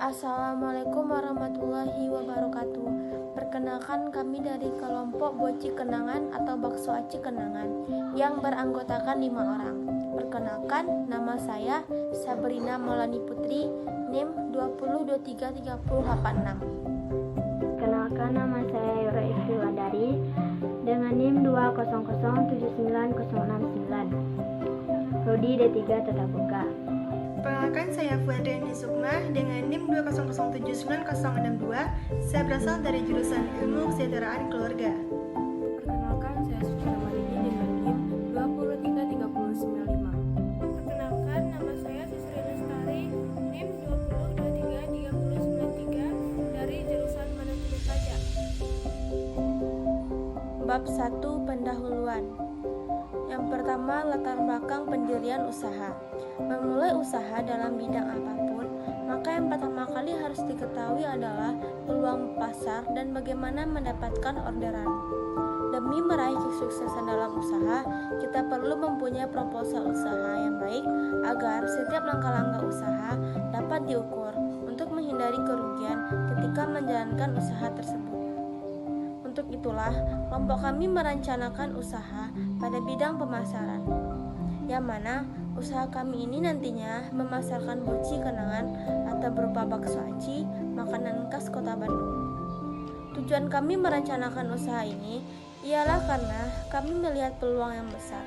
Assalamualaikum warahmatullahi wabarakatuh. Perkenalkan, kami dari kelompok Boci Kenangan atau Bakso Aci Kenangan yang beranggotakan 5 orang. Perkenalkan, nama saya Sabrina Maulani Putri, NIM 20233086. Perkenalkan, nama saya Yura Istiwadari dengan NIM 200790969. Prodi D3 Tatap Muka. Perkenalkan, saya Fuadriani Sukma dengan NIM 200799062. Saya berasal dari jurusan Ilmu Kesejahteraan Keluarga. Perkenalkan, saya Sucina Marini dengan NIM 2033095. Perkenalkan, nama saya Sisri Lestari, NIM 2023393 dari jurusan Manajemen Pajak. Bab 1. Pendahuluan. Yang pertama, latar belakang pendirian usaha. Memulai usaha dalam bidang apapun, maka yang pertama kali harus diketahui adalah peluang pasar dan bagaimana mendapatkan orderan. Demi meraih kesuksesan dalam usaha, kita perlu mempunyai proposal usaha yang baik agar setiap langkah-langkah usaha dapat diukur untuk menghindari kerugian ketika menjalankan usaha tersebut. Untuk itulah, kelompok kami merencanakan usaha pada bidang pemasaran, yang mana usaha kami ini nantinya memasarkan boci kenangan atau berupa bakso aci, makanan khas kota Bandung. Tujuan kami merencanakan usaha ini ialah karena kami melihat peluang yang besar.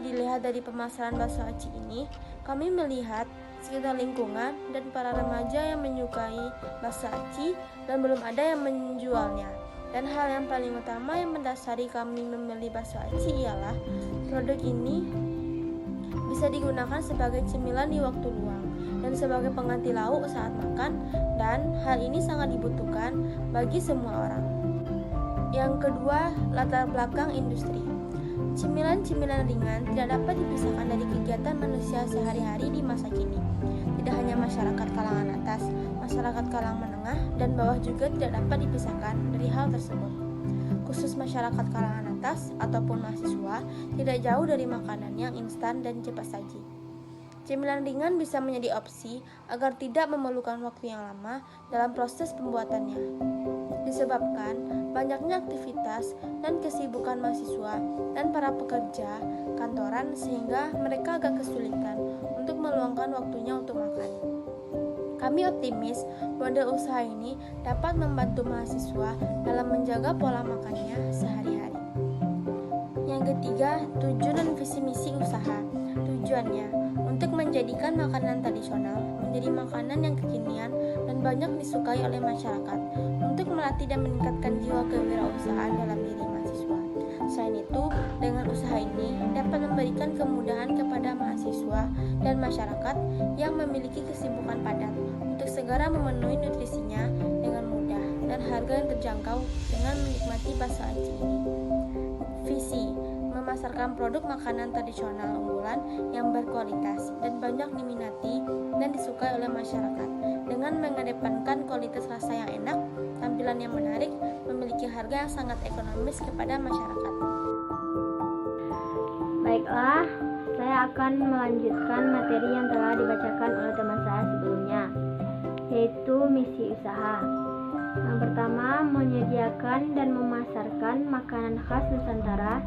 Dilihat dari pemasaran bakso aci ini, kami melihat sekitar lingkungan dan para remaja yang menyukai bakso aci dan belum ada yang menjualnya. Dan hal yang paling utama yang mendasari kami memilih bakso aci ialah produk ini bisa digunakan sebagai cemilan di waktu luang dan sebagai pengganti lauk saat makan, dan hal ini sangat dibutuhkan bagi semua orang. Yang kedua, latar belakang industri. Cemilan-cemilan ringan tidak dapat dipisahkan dari kegiatan manusia sehari-hari di masa kini. Tidak hanya masyarakat kalangan atas, masyarakat kalangan menengah dan bawah juga tidak dapat dipisahkan dari hal tersebut. Khusus masyarakat kalangan atas ataupun mahasiswa tidak jauh dari makanan yang instan dan cepat saji. Cemilan ringan bisa menjadi opsi agar tidak memerlukan waktu yang lama dalam proses pembuatannya. Disebabkan banyaknya aktivitas dan kesibukan mahasiswa dan para pekerja kantoran sehingga mereka agak kesulitan untuk meluangkan waktunya untuk makan. Kami optimis model usaha ini dapat membantu mahasiswa dalam menjaga pola makannya sehari-hari. Yang ketiga, tujuan dan visi misi usaha. Tujuannya untuk menjadikan makanan tradisional menjadi makanan yang kekinian dan banyak disukai oleh masyarakat, untuk melatih dan meningkatkan jiwa kewirausahaan dalam diri mahasiswa. Selain itu, dengan usaha ini dapat memberikan kemudahan kepada mahasiswa dan masyarakat yang memiliki kesibukan padat untuk segera memenuhi nutrisinya dengan mudah dan harga yang terjangkau dengan menikmati bakso aci ini. Visi: memasarkan produk makanan tradisional unggulan yang berkualitas dan banyak diminati dan disukai oleh masyarakat dengan mengedepankan kualitas rasa yang enak, tampilan yang menarik, memiliki harga yang sangat ekonomis kepada masyarakat. Baiklah, saya akan melanjutkan materi yang telah dibacakan oleh teman saya sebelumnya, yaitu misi usaha. Yang pertama, menyediakan dan memasarkan makanan khas Nusantara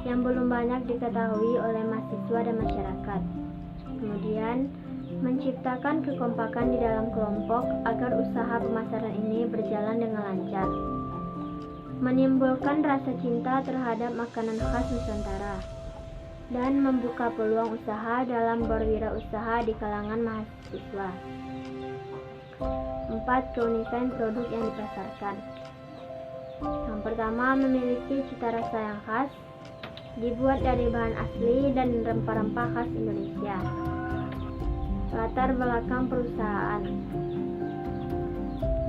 yang belum banyak diketahui oleh mahasiswa dan masyarakat. Kemudian, menciptakan kekompakan di dalam kelompok agar usaha pemasaran ini berjalan dengan lancar. Menimbulkan rasa cinta terhadap makanan khas Nusantara dan membuka peluang usaha dalam berwirausaha di kalangan mahasiswa. 4. Keunikan produk yang dipasarkan. Yang pertama, memiliki cita rasa yang khas, dibuat dari bahan asli dan rempah-rempah khas Indonesia. Latar belakang perusahaan.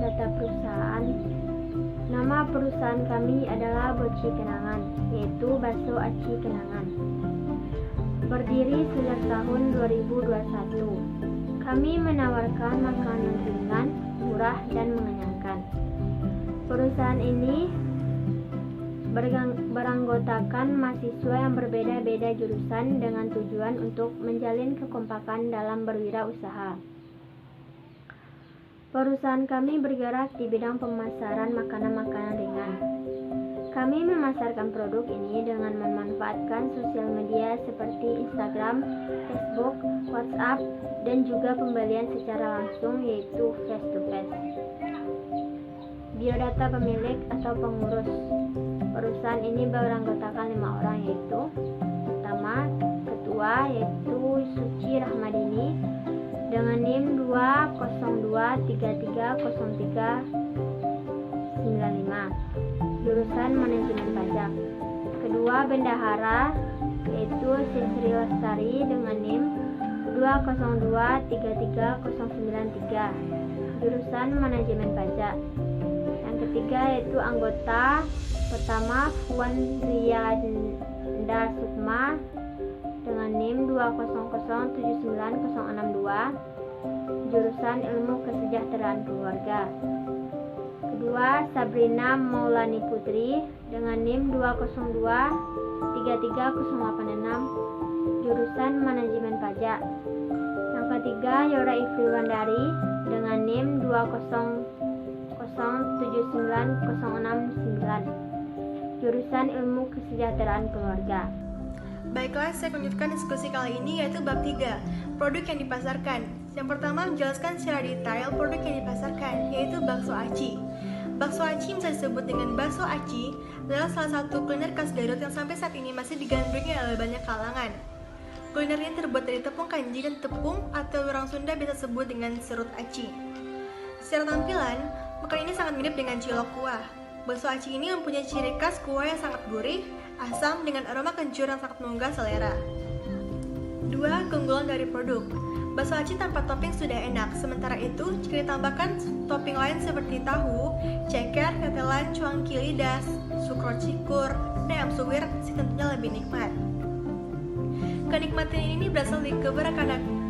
Data perusahaan. Nama perusahaan kami adalah Boci Kenangan, yaitu Bakso Aci Kenangan. Berdiri sejak tahun 2021. Kami menawarkan makanan ringan, murah, dan mengenyangkan. Perusahaan ini beranggotakan mahasiswa yang berbeda-beda jurusan dengan tujuan untuk menjalin kekompakan dalam berwirausaha. Perusahaan kami bergerak di bidang pemasaran makanan-makanan ringan. Kami memasarkan produk ini dengan memanfaatkan sosial media seperti Instagram, Facebook, WhatsApp, dan juga pembelian secara langsung yaitu face to face. Biodata pemilik atau pengurus. Perusahaan ini beranggotakan 5 orang yaitu pertama, ketua yaitu Suci Rahmadini dengan NIM 202330395, jurusan manajemen pajak. Kedua, bendahara yaitu Sisri Lestari dengan NIM 202330393, jurusan manajemen pajak. Yang ketiga yaitu anggota pertama Puan Riyanda Sukma dengan NIM 200796062, jurusan ilmu kesejahteraan keluarga. Kedua, Sabrina Maulani Putri dengan NIM 202330886, jurusan manajemen pajak. Yang ketiga, Yora Ifriwandari dengan NIM 200790669, jurusan ilmu kesejahteraan keluarga. Baiklah, saya lanjutkan diskusi kali ini yaitu bab 3, produk yang dipasarkan. Yang pertama, menjelaskan secara detail produk yang dipasarkan, yaitu bakso aci. Bakso aci bisa disebut dengan bakso aci adalah salah satu kuliner khas Garut yang sampai saat ini masih digandrungi oleh banyak kalangan. Kuliner ini terbuat dari tepung kanji dan tepung atau orang Sunda biasa sebut dengan serut aci. Secara tampilan, makanan ini sangat mirip dengan cilok kuah. Bakso aci ini mempunyai ciri khas kuah yang sangat gurih, asam dengan aroma kencur yang sangat menggugah selera. 2. Keunggulan dari produk. Bakso aci tanpa topping sudah enak, sementara itu jika ditambahkan topping lain seperti tahu, ceker, tetelan, cuangki lidas, sukrot cikur, dan ayam suwir tentunya lebih nikmat. Kenikmatan ini berasal dari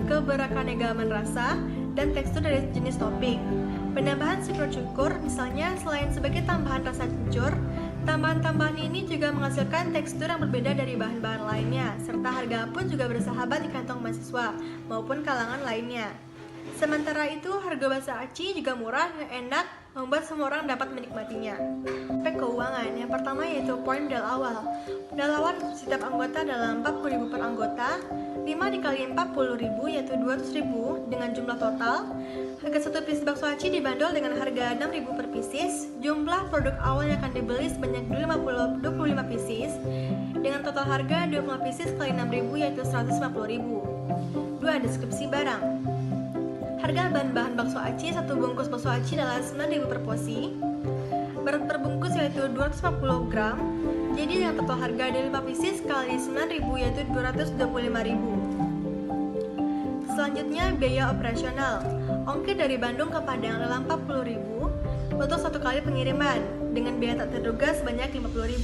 keberagaman rasa dan tekstur dari jenis topping. Penambahan sukrot cukur misalnya selain sebagai tambahan rasa kencur, tambahan-tambahan ini juga menghasilkan tekstur yang berbeda dari bahan-bahan lainnya, serta harga pun juga bersahabat di kantong mahasiswa maupun kalangan lainnya. Sementara itu, harga bakso aci juga murah dan enak, membuat semua orang dapat menikmatinya. Aspek keuangan, yang pertama yaitu poin modal awal. Modal awal setiap anggota adalah 40.000 per anggota, 5 dikali 40.000 yaitu 200.000 dengan jumlah total. Harga satu pieces bakso aci dibanderol dengan harga 6.000 per pieces. Jumlah produk awal yang akan dibeli sebanyak 25 pieces dengan total harga 25 pieces kali 6.000 yaitu 150.000. 2. Deskripsi barang. Harga bahan-bahan bakso aci, satu bungkus bakso aci adalah 9.000 per porsi. Berat per bungkus yaitu 250 gram. Jadi dengan total harga dari 5 pieces kali 9.000 yaitu 225.000. Selanjutnya biaya operasional. Ongkir dari Bandung ke Padang adalah 40.000 untuk satu kali pengiriman dengan biaya tak terduga sebanyak 50.000.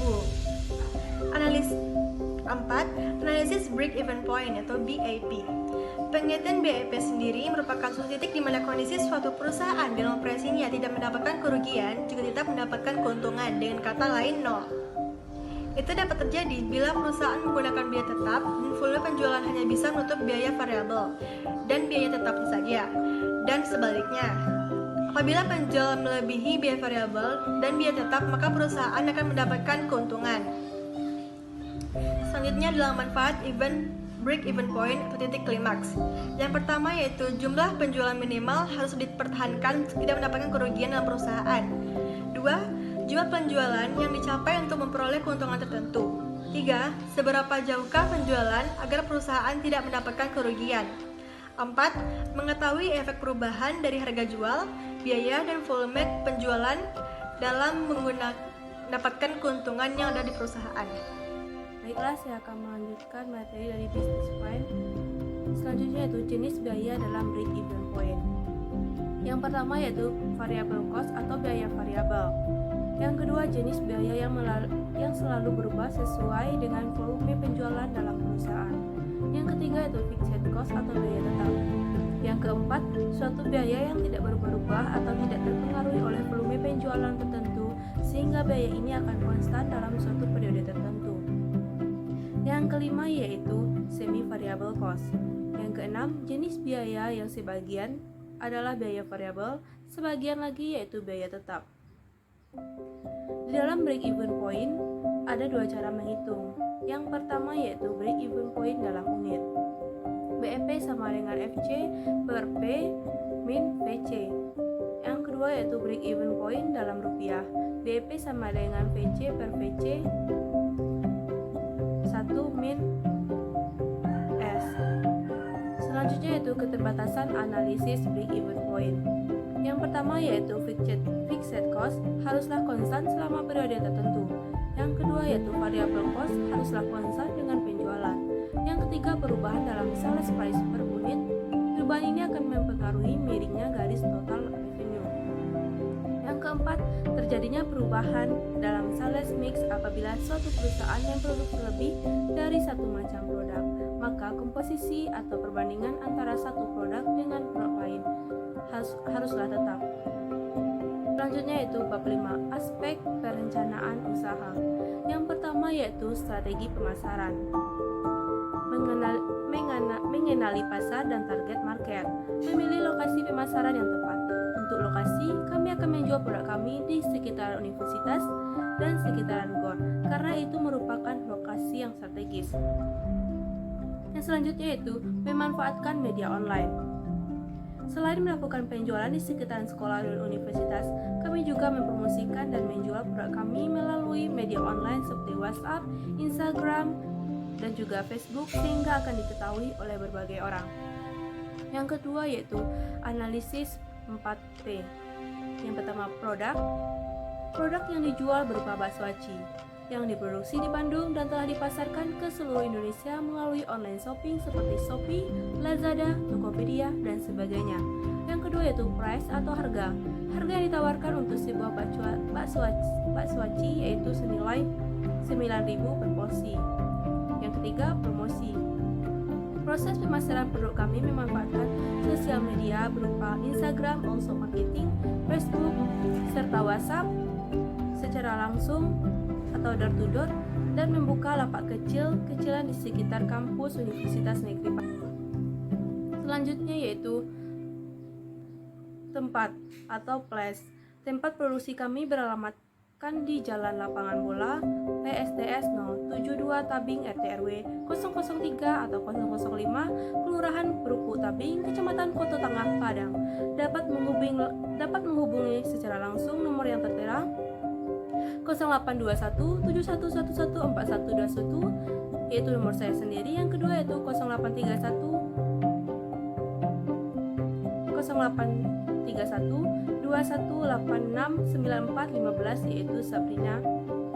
Analisis break even point atau BAP. Penelitian BAP sendiri merupakan suatu titik di mana kondisi suatu perusahaan dalam operasinya tidak mendapatkan kerugian juga tidak mendapatkan keuntungan, dengan kata lain nol. Itu dapat terjadi bila perusahaan menggunakan biaya tetap dan volume penjualan hanya bisa menutup biaya variabel dan biaya tetapnya saja, dan sebaliknya. Apabila penjualan melebihi biaya variabel dan biaya tetap, maka perusahaan akan mendapatkan keuntungan. Selanjutnya adalah manfaat break-even point atau titik klimaks. Yang pertama yaitu jumlah penjualan minimal harus dipertahankan tidak mendapatkan kerugian dalam perusahaan. 2. Jumlah penjualan yang dicapai untuk memperoleh keuntungan tertentu. 3. Seberapa jauhkah penjualan agar perusahaan tidak mendapatkan kerugian. 4. Mengetahui efek perubahan dari harga jual, biaya, dan volume penjualan dalam mendapatkan keuntungan yang ada di perusahaan. Baiklah, saya akan melanjutkan materi dari business plan. Selanjutnya yaitu jenis biaya dalam break even point. Yang pertama yaitu variable cost atau biaya variabel. Yang kedua, jenis biaya yang selalu berubah sesuai dengan volume penjualan dalam perusahaan. Yang ketiga yaitu fixed cost atau biaya tetap. Yang keempat, suatu biaya yang tidak berubah atau tidak terpengaruhi oleh volume penjualan tertentu sehingga biaya ini akan konstan dalam suatu periode tertentu. Yang kelima yaitu semi variable cost. Yang keenam, jenis biaya yang sebagian adalah biaya variabel, sebagian lagi yaitu biaya tetap. Di dalam break-even point, ada dua cara menghitung. Yang pertama yaitu break-even point dalam unit. BEP sama dengan FC per P min VC. Yang kedua yaitu break-even point dalam rupiah. BEP sama dengan VC per VC 1 min S. Selanjutnya yaitu keterbatasan analisis break-even point. Yang pertama yaitu fixed cost haruslah konstan selama periode tertentu. Yang kedua yaitu variable cost haruslah konstan dengan penjualan. Yang ketiga perubahan dalam sales price per unit. Perubahan ini akan mempengaruhi miringnya garis total revenue. Yang keempat, terjadinya perubahan dalam sales mix apabila suatu perusahaan yang produksi lebih dari satu macam produk, maka komposisi atau perbandingan antara satu produk dengan produk lain haruslah tetap. Selanjutnya yaitu bab 5, aspek perencanaan usaha. Yang pertama yaitu strategi pemasaran. Mengenali pasar dan target market. Memilih lokasi pemasaran yang tepat. Untuk lokasi, kami akan menjual produk kami di sekitar universitas dan sekitaran GOR, karena itu merupakan lokasi yang strategis. Yang selanjutnya yaitu memanfaatkan media online. Selain melakukan penjualan di sekitaran sekolah dan universitas, kami juga mempromosikan dan menjual produk kami melalui media online seperti WhatsApp, Instagram, dan juga Facebook sehingga akan diketahui oleh berbagai orang. Yang kedua yaitu analisis 4P. Yang pertama produk yang dijual berupa bakso aci yang diproduksi di Bandung dan telah dipasarkan ke seluruh Indonesia melalui online shopping seperti Shopee, Lazada, Tokopedia, dan sebagainya. Yang kedua yaitu price atau harga. Harga yang ditawarkan untuk sebuah bakso aci yaitu senilai 9.000 per porsi. Yang ketiga, promosi. Proses pemasaran produk kami memanfaatkan sosial media berupa Instagram, also marketing, Facebook, serta WhatsApp secara langsung atau door to door, dan membuka lapak kecil-kecilan di sekitar kampus Universitas Negeri Bandung. Selanjutnya yaitu tempat atau place. Tempat produksi kami beralamatkan di Jalan Lapangan Bola, PSTS 072 Tabing RT/RW 003 atau 005, Kelurahan Peruku Tabing, Kecamatan Koto Tengah, Padang. Dapat menghubungi secara langsung nomor yang tertera 0821 71114121, yaitu nomor saya sendiri. Yang kedua yaitu 0831 21869415, yaitu Sabrina.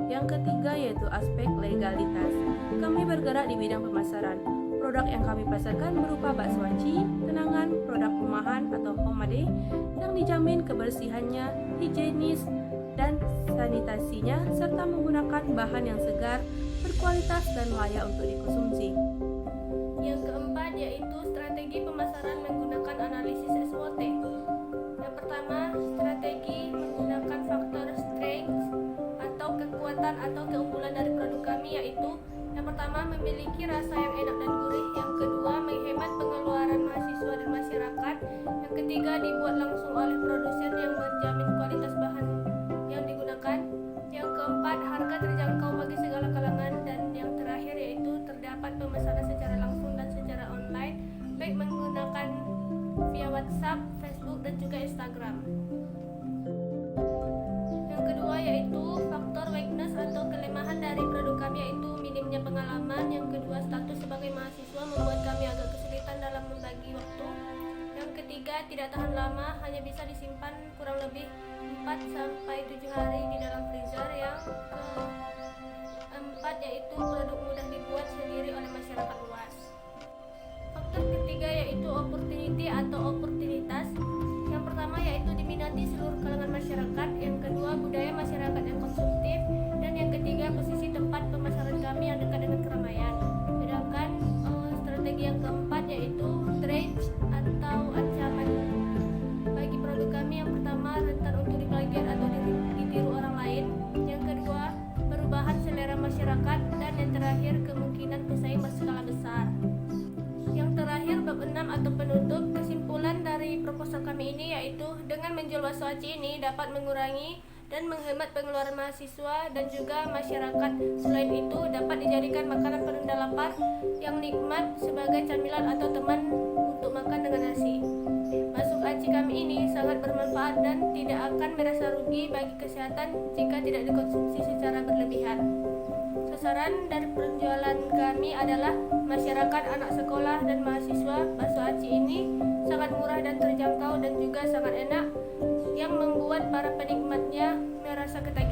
Yang ketiga yaitu aspek legalitas. Kami bergerak di bidang pemasaran. Produk yang kami pasarkan berupa bakso aci, tenangan, produk rumahan atau homemade yang dijamin kebersihannya, higienis, dan sanitasinya, serta menggunakan bahan yang segar, berkualitas, dan layak untuk dikonsumsi. Yang keempat yaitu strategi pemasaran menggunakan analisis SWOT. Yang pertama, strategi menggunakan faktor strength atau kekuatan atau keunggulan dari produk kami, yaitu yang pertama memiliki rasa yang enak dan gurih, yang kedua menghemat pengeluaran mahasiswa dan masyarakat, yang ketiga dibuat langsung oleh produsen yang menjamin kualitas bahan yang digunakan, yang keempat harga terjangkau bagi segala kalangan, dan yang terakhir yaitu terdapat pemesanan secara langsung dan secara online, baik menggunakan via WhatsApp, Facebook, dan juga Instagram. Yang kedua yaitu faktor weakness atau kelemahan dari produk kami, yaitu minimnya pengalaman. Yang kedua, status sebagai mahasiswa membuat kami agak kesulitan dalam membagi waktu. Yang ketiga, tidak tahan lama, hanya bisa disimpan kurang lebih 4-7 hari di dalam freezer. Yang keempat yaitu produk mudah dibuat sendiri oleh masyarakat luas. Faktor ketiga yaitu opportunity atau oportunitas. Yang pertama yaitu diminati seluruh kalangan masyarakat, yang kedua budaya masyarakat yang konsumtif, dan yang ketiga posisi tempat pemasaran kami yang dekat dengan keramaian. Sedangkan strategi yang keempat yaitu threat atau ancaman bagi produk kami. Yang pertama, rentan untuk diplagiat atau ditiru orang lain, yang kedua perubahan selera masyarakat, dan yang terakhir kemungkinan pesaing berskala besar. Yang terakhir bab 6 atau penutup. Kesimpulan dari proposal kami ini yaitu dengan menjual menjual bakso aci ini dapat mengurangi dan menghemat pengeluaran mahasiswa dan juga masyarakat. Selain itu, dapat dijadikan makanan penunda lapar yang nikmat sebagai camilan atau teman untuk makan dengan nasi. Bakso aci kami ini sangat bermanfaat dan tidak akan merasa rugi bagi kesehatan jika tidak dikonsumsi secara berlebihan. Sasaran dari penjualan kami adalah masyarakat, anak sekolah, dan mahasiswa. Bakso aci ini sangat murah dan terjangkau dan juga sangat enak yang membuat para penikmatnya merasa ketagihan